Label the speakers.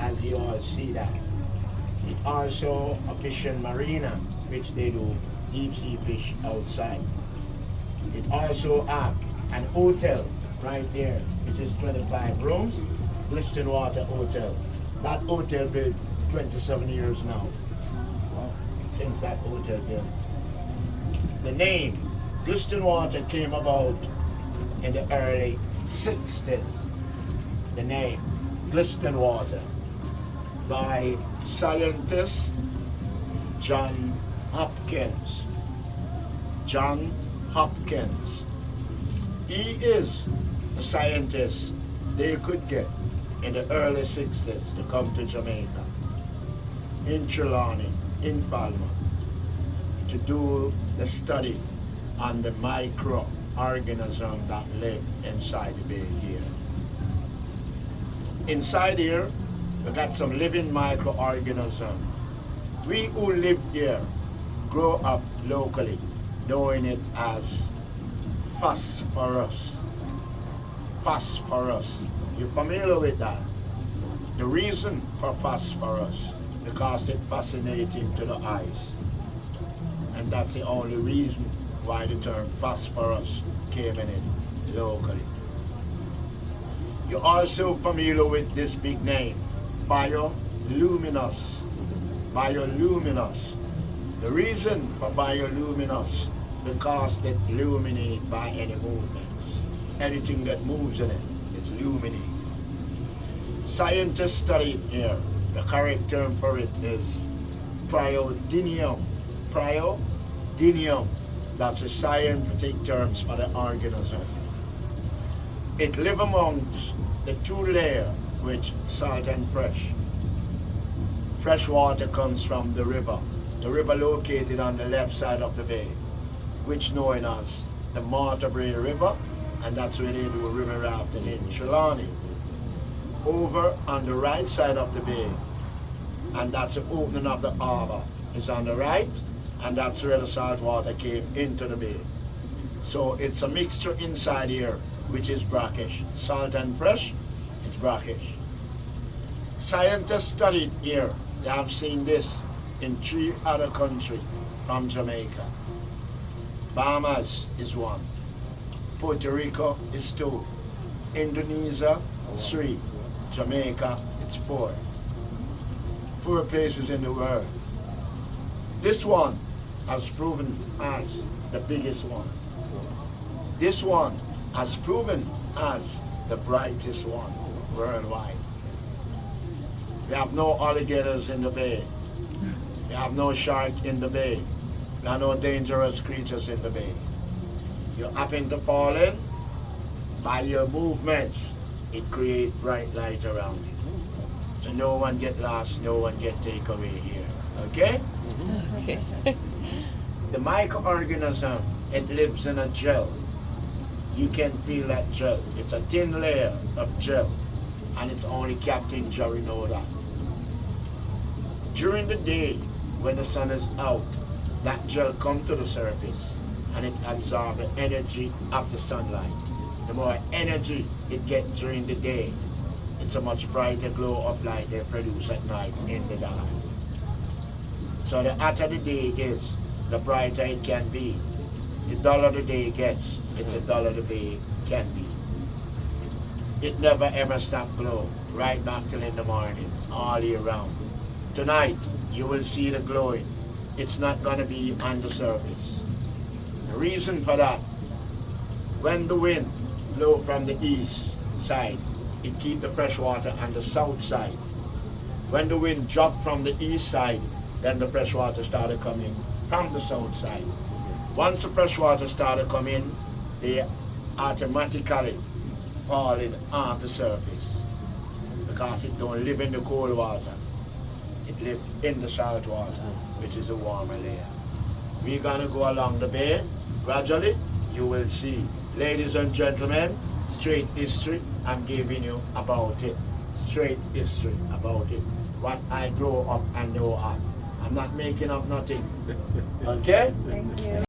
Speaker 1: as you all see that. It also a fishing marina, which they do deep sea fish outside. It also have an hotel right there, which is 25 rooms, Glistening Water Hotel. That hotel built 27 years now. Wow. Since that hotel built. The name Glistening Water came about in the early 60s. The name Glistening Water by scientist John Hopkins. John Hopkins. He is a scientist they could get in the early 60s to come to Jamaica, in Trelawney, in Falmouth, to do the study on the microorganisms that live inside the bay here. Inside here, we got some living microorganisms. We who live here grow up locally knowing it as phosphorus. Phosphorus. You're familiar with that? The reason for phosphorus, because it's fascinating to the eyes. And that's the only reason why the term phosphorus came in it locally. You're also familiar with this big name, bioluminous. Bioluminous. The reason for bioluminous, because it illuminates by any movements. Anything that moves in it is illuminated. Scientists study it here. The correct term for it is priodinium. Priodinium. That's the scientific terms for the organism. It lives amongst the two layers, which salt and fresh. Fresh water comes from the river located on the left side of the bay, which known as the Martabray River, and that's where they do river rafting in Trelawney. Over on the right side of the bay, and that's the opening of the harbor, is on the right, and that's where the salt water came into the bay. So it's a mixture inside here, which is brackish. Salt and fresh, it's brackish. Scientists studied here. They have seen this in 3 other countries from Jamaica. Bahamas is 1. Puerto Rico is 2. Indonesia, 3. Jamaica, it's 4. 4 places in the world. This one has proven as the biggest one. This one has proven as the brightest one worldwide. We have no alligators in the bay. We have no shark in the bay. There are no dangerous creatures in the bay. You happen to fall in, by your movements, it creates bright light around you. So no one get lost, no one get taken away here. Okay?
Speaker 2: Okay.
Speaker 1: The microorganism, it lives in a gel. You can feel that gel. It's a thin layer of gel, and it's only Captain Jerry know that. During the day, when the sun is out, that gel comes to the surface and it absorbs the energy of the sunlight. The more energy it gets during the day, it's a much brighter glow of light they produce at night in the dark. So the hotter the day is, the brighter it can be. The duller the day gets, it's the duller the day can be. It never ever stops glow, right back till in the morning, all year round. Tonight, you will see the glowing. It's not going to be on the surface. The reason for that, when the wind blows from the east side, it keeps the fresh water on the south side. When the wind drops from the east side, then the fresh water started coming from the south side. Once the fresh water started coming, they automatically fall in on the surface because it don't live in the cold water. It lives in the salt water, which is a warmer layer. We're gonna go along the bay. Gradually, you will see. Ladies and gentlemen, straight history I'm giving you about it. Straight history about it. What I grow up and know of. I'm not making up nothing. Okay?
Speaker 2: Thank you.